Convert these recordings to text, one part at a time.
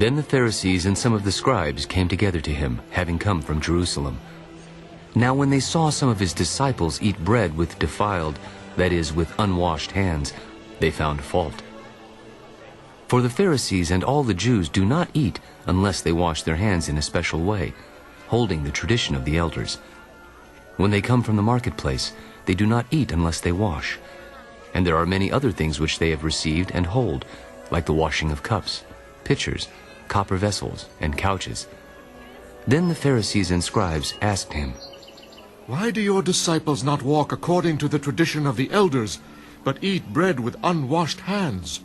Then the Pharisees and some of the scribes came together to him, having come from Jerusalem. Now when they saw some of his disciples eat bread with defiled, that is, with unwashed hands, they found fault. For the Pharisees and all the Jews do not eat unless they wash their hands in a special way, holding the tradition of the elders. When they come from the marketplace, they do not eat unless they wash. And there are many other things which they have received and hold, like the washing of cups, pitchers, copper vessels, and couches. Then the Pharisees and scribes asked him, "Why do your disciples not walk according to the tradition of the elders, but eat bread with unwashed hands?"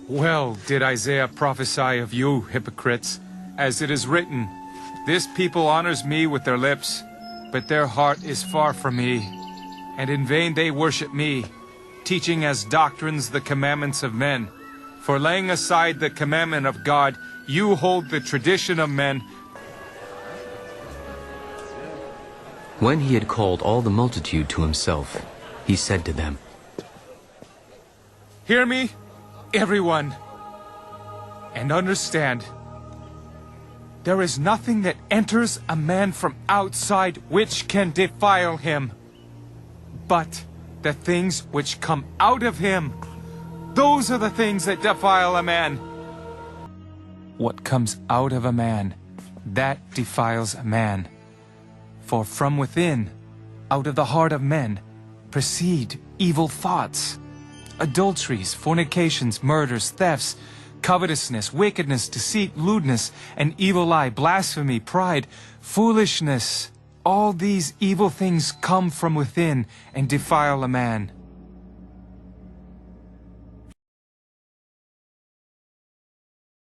Well did Isaiah prophesy of you, hypocrites, as it is written, "This people honors me with their lips, but their heart is far from me, and in vain they worship me, teaching as doctrines the commandments of men. For laying aside the commandment of God, you hold the tradition of men." When he had called all the multitude to himself, he said to them, Hear me, everyone, and understand. There is nothing that enters a man from outside which can defile him, but the things which come out of him, those are the things that defile a man. What comes out of a man, that defiles a man. For from within, out of the heart of men, proceed evil thoughts, adulteries, fornications, murders, thefts, covetousness, wickedness, deceit, lewdness, an evil eye, blasphemy, pride, foolishness. All these evil things come from within and defile a man.